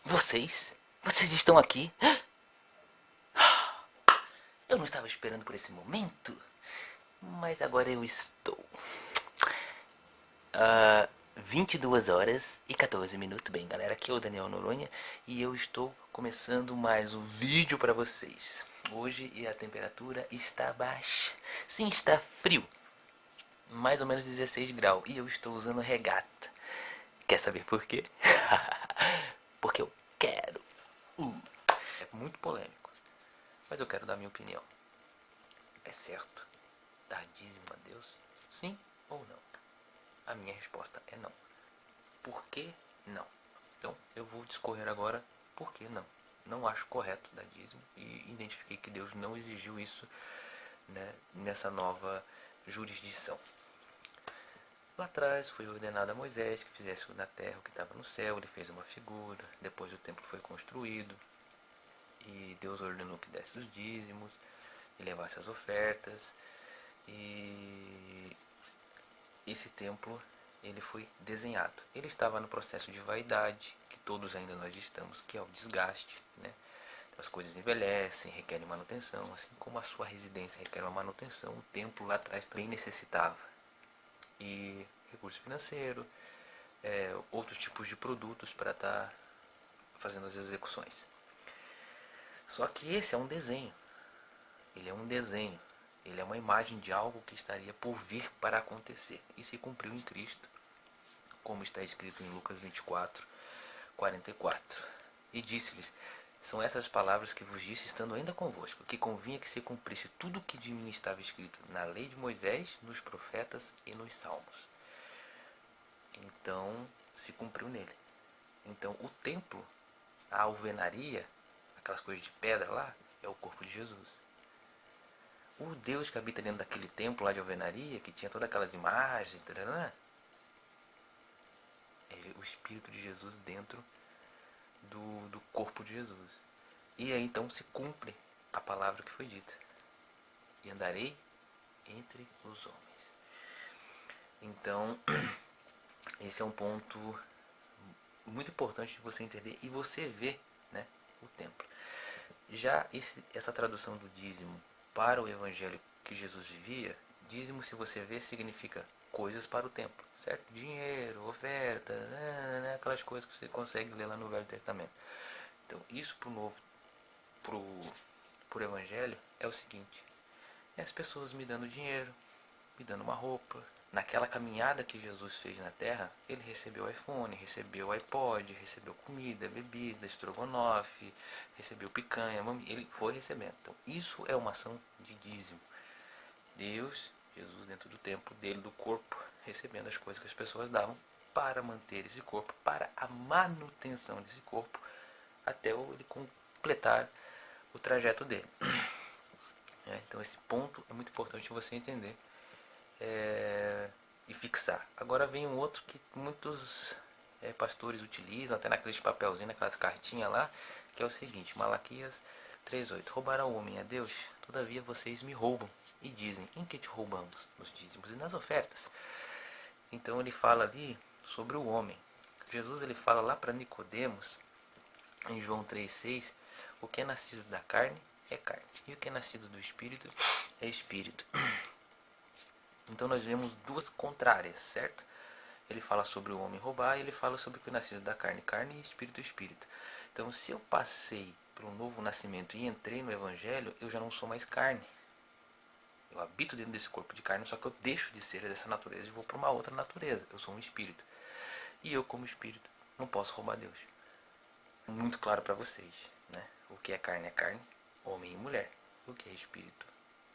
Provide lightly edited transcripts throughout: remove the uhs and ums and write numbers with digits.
Vocês? Vocês estão aqui? Eu não estava esperando por esse momento, mas agora eu estou. 22 horas e 14 minutos. Bem, galera, aqui é o Daniel Noronha e eu estou começando mais um vídeo para vocês. Hoje a temperatura está baixa. Sim, está frio. Mais ou menos 16 graus. E eu estou usando regata. Quer saber por quê? Porque eu quero. É muito polêmico, mas eu quero dar minha opinião. É certo dar dízimo a Deus? Sim ou não? A minha resposta é não. Por que não? Então eu vou discorrer agora por que não. Não acho correto dar dízimo e identifiquei que Deus não exigiu isso, né, nessa nova jurisdição. Lá atrás foi ordenado a Moisés que fizesse na terra o que estava no céu. Ele fez uma figura. Depois o templo foi construído e Deus ordenou que desse os dízimos e levasse as ofertas. E esse templo ele foi desenhado. Ele estava no processo de vaidade, que todos ainda nós estamos, que é o desgaste, né? As coisas envelhecem, requerem manutenção, assim como a sua residência requer uma manutenção, o templo lá atrás também necessitava. E recurso financeiro, outros tipos de produtos para estar fazendo as execuções. Só que esse é um desenho. Ele é um desenho. Ele é uma imagem de algo que estaria por vir para acontecer. E se cumpriu em Cristo, como está escrito em Lucas 24, 44. E disse-lhes: são essas palavras que vos disse estando ainda convosco, que convinha que se cumprisse tudo o que de mim estava escrito na lei de Moisés, nos profetas e nos salmos. Então, se cumpriu nele. Então, o templo, a alvenaria, aquelas coisas de pedra lá, é o corpo de Jesus. O Deus que habita dentro daquele templo lá de alvenaria, que tinha todas aquelas imagens, é o Espírito de Jesus dentro do corpo de Jesus. E aí então se cumpre a palavra que foi dita: e andarei entre os homens. Então, esse é um ponto muito importante de você entender e você ver, né, o templo. Já essa tradução do dízimo para o evangelho que Jesus vivia, dízimo, se você ver, significa coisas para o templo, certo? Dinheiro, oferta, aquelas coisas que você consegue ler lá no Velho Testamento. Então, isso para o novo, pro evangelho, é o seguinte: é as pessoas me dando dinheiro, me dando uma roupa. Naquela caminhada que Jesus fez na terra, ele recebeu iPhone, recebeu iPod, recebeu comida, bebida, estrogonofe, recebeu picanha, ele foi recebendo. Então, isso é uma ação de dízimo. Deus, Jesus dentro do templo dele, do corpo, recebendo as coisas que as pessoas davam para manter esse corpo, para a manutenção desse corpo, até ele completar o trajeto dele. Então esse ponto é muito importante você entender e fixar. Agora vem um outro que muitos pastores utilizam, até naqueles papelzinhos, naquelas cartinhas lá, que é o seguinte: Malaquias 3:8. Roubará o homem a Deus? Todavia vocês me roubam. E dizem: em que te roubamos? Nos dízimos e nas ofertas. Então ele fala ali sobre o homem. Jesus ele fala lá para Nicodemos, em João 3:6, o que é nascido da carne é carne, e o que é nascido do espírito é espírito. Então nós vemos duas contrárias, certo? Ele fala sobre o homem roubar e ele fala sobre o que é nascido da carne, carne, e espírito, espírito. Então, se eu passei por um novo nascimento e entrei no evangelho, eu já não sou mais carne. Eu habito dentro desse corpo de carne, só que eu deixo de ser dessa natureza e vou para uma outra natureza. Eu sou um espírito. E eu, como espírito, não posso roubar Deus. Muito claro para vocês, né? O que é carne, homem e mulher. O que é espírito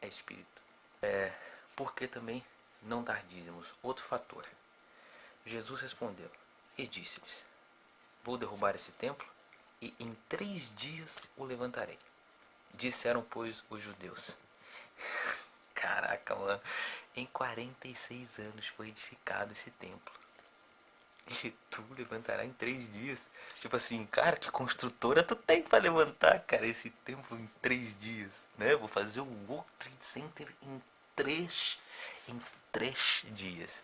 é espírito. Por que também não dar dízimos? Outro fator. Jesus respondeu e disse-lhes: vou derrubar esse templo e em 3 dias o levantarei. Disseram, pois, os judeus: caraca, mano, em 46 anos foi edificado esse templo. E tu levantará em 3 dias. Tipo assim, cara, que construtora tu tem pra levantar, cara, esse templo em 3 dias, né? Vou fazer o World Trade Center em 3 dias,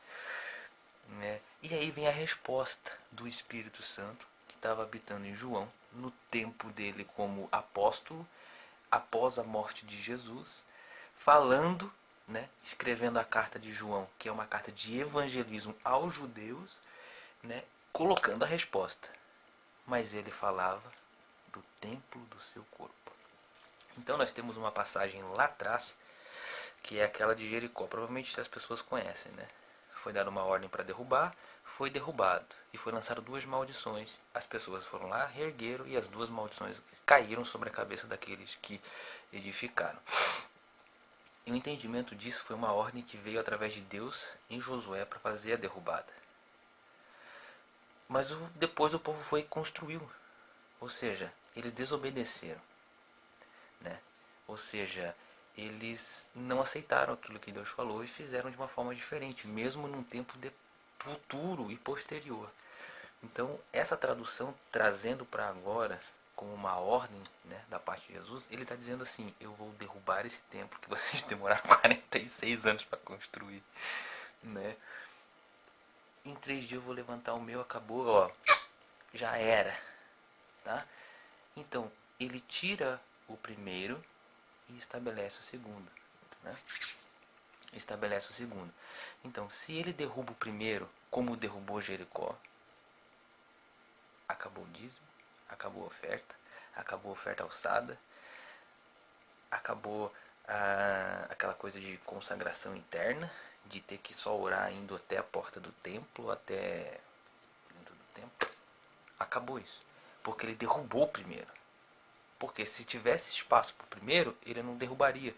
né? E aí vem a resposta do Espírito Santo, que estava habitando em João, no tempo dele como apóstolo, após a morte de Jesus, falando, né, escrevendo a carta de João, que é uma carta de evangelismo aos judeus, né, colocando a resposta. Mas ele falava do templo do seu corpo. Então nós temos uma passagem lá atrás, que é aquela de Jericó. Provavelmente as pessoas conhecem, né? Foi dada uma ordem para derrubar, foi derrubado. E foi lançado 2 maldições. As pessoas foram lá, reergueram, e as 2 maldições caíram sobre a cabeça daqueles que edificaram. E o entendimento disso foi uma ordem que veio através de Deus em Josué para fazer a derrubada. Mas depois o povo foi e construiu. Ou seja, eles desobedeceram, né? Ou seja, eles não aceitaram aquilo que Deus falou e fizeram de uma forma diferente, mesmo num tempo futuro e posterior. Então, essa tradução, trazendo para agora, como uma ordem, né, da parte de Jesus, ele está dizendo assim: eu vou derrubar esse templo que vocês demoraram 46 anos para construir, né? Em 3 dias eu vou levantar o meu, acabou, ó, já era, tá? Então, ele tira o primeiro e estabelece o segundo, né? Estabelece o segundo. Então, se ele derruba o primeiro, como derrubou Jericó, acabou o dízimo, acabou a oferta alçada, acabou aquela coisa de consagração interna, de ter que só orar indo até a porta do templo, até dentro do templo. Acabou isso, porque ele derrubou o primeiro. Porque se tivesse espaço para o primeiro, ele não derrubaria,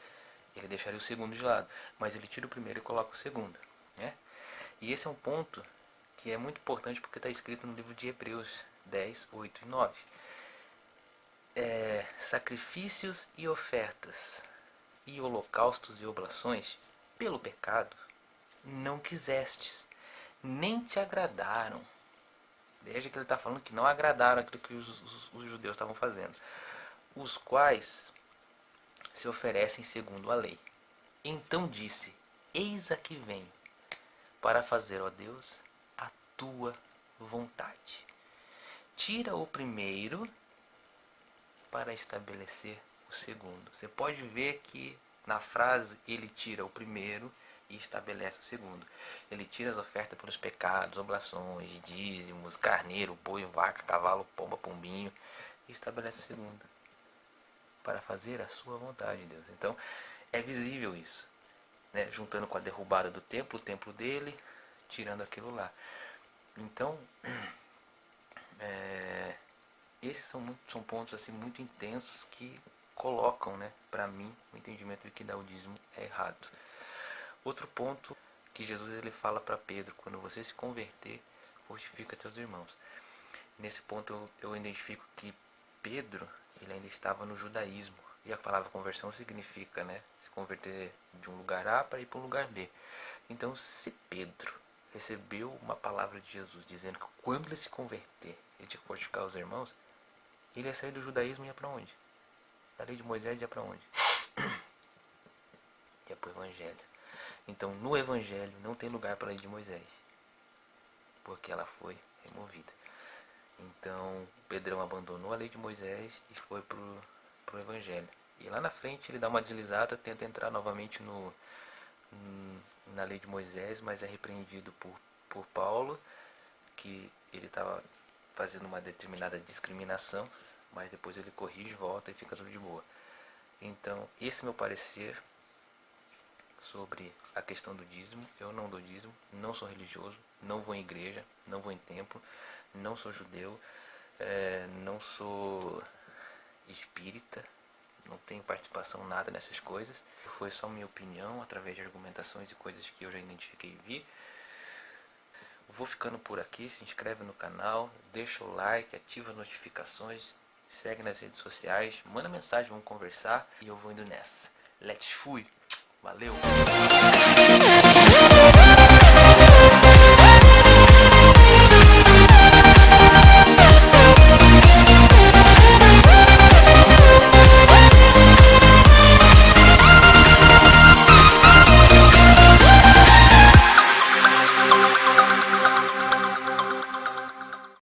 ele deixaria o segundo de lado. Mas ele tira o primeiro e coloca o segundo, né? E esse é um ponto que é muito importante, porque está escrito no livro de Hebreus 10, 8 e 9. Sacrifícios e ofertas, e holocaustos e oblações, pelo pecado, não quisestes, nem te agradaram. Veja que ele está falando que não agradaram aquilo que os judeus estavam fazendo, os quais se oferecem segundo a lei. Então disse: eis aqui venho, para fazer, ó Deus, a tua vontade. Tira o primeiro para estabelecer o segundo. Você pode ver que na frase ele tira o primeiro e estabelece o segundo. Ele tira as ofertas pelos pecados, oblações, dízimos, carneiro, boi, vaca, cavalo, pomba, pombinho, e estabelece o segundo, para fazer a sua vontade, Deus. Então é visível isso, né? Juntando com a derrubada do templo, o templo dele, tirando aquilo lá. Então esses são pontos assim muito intensos que colocam, né, para mim, o entendimento de que dar o dízimo é errado. Outro ponto que Jesus ele fala para Pedro: quando você se converter, fortifica teus irmãos. Nesse ponto eu identifico que Pedro ele ainda estava no judaísmo, e a palavra conversão significa, né, se converter de um lugar A para ir para um lugar B. Então, se Pedro recebeu uma palavra de Jesus dizendo que quando ele se converter ele tinha que fortificar os irmãos, ele ia sair do judaísmo e ia para onde? Da lei de Moisés ia para onde? Ia para o evangelho. Então, no evangelho não tem lugar para a lei de Moisés, porque ela foi removida. Então, Pedrão abandonou a lei de Moisés e foi pro evangelho. E lá na frente ele dá uma deslizada, tenta entrar novamente na lei de Moisés, mas é repreendido por Paulo, que ele estava fazendo uma determinada discriminação, mas depois ele corrige, volta e fica tudo de boa. Então, esse é meu parecer sobre a questão do dízimo. Eu não dou dízimo, não sou religioso, não vou em igreja, não vou em templo, não sou judeu, não sou espírita, não tenho participação nada nessas coisas. Foi só minha opinião através de argumentações e coisas que eu já identifiquei e vi. Vou ficando por aqui, se inscreve no canal, deixa o like, ativa as notificações, segue nas redes sociais, manda mensagem, vamos conversar, e eu vou indo nessa. Let's fui! Valeu!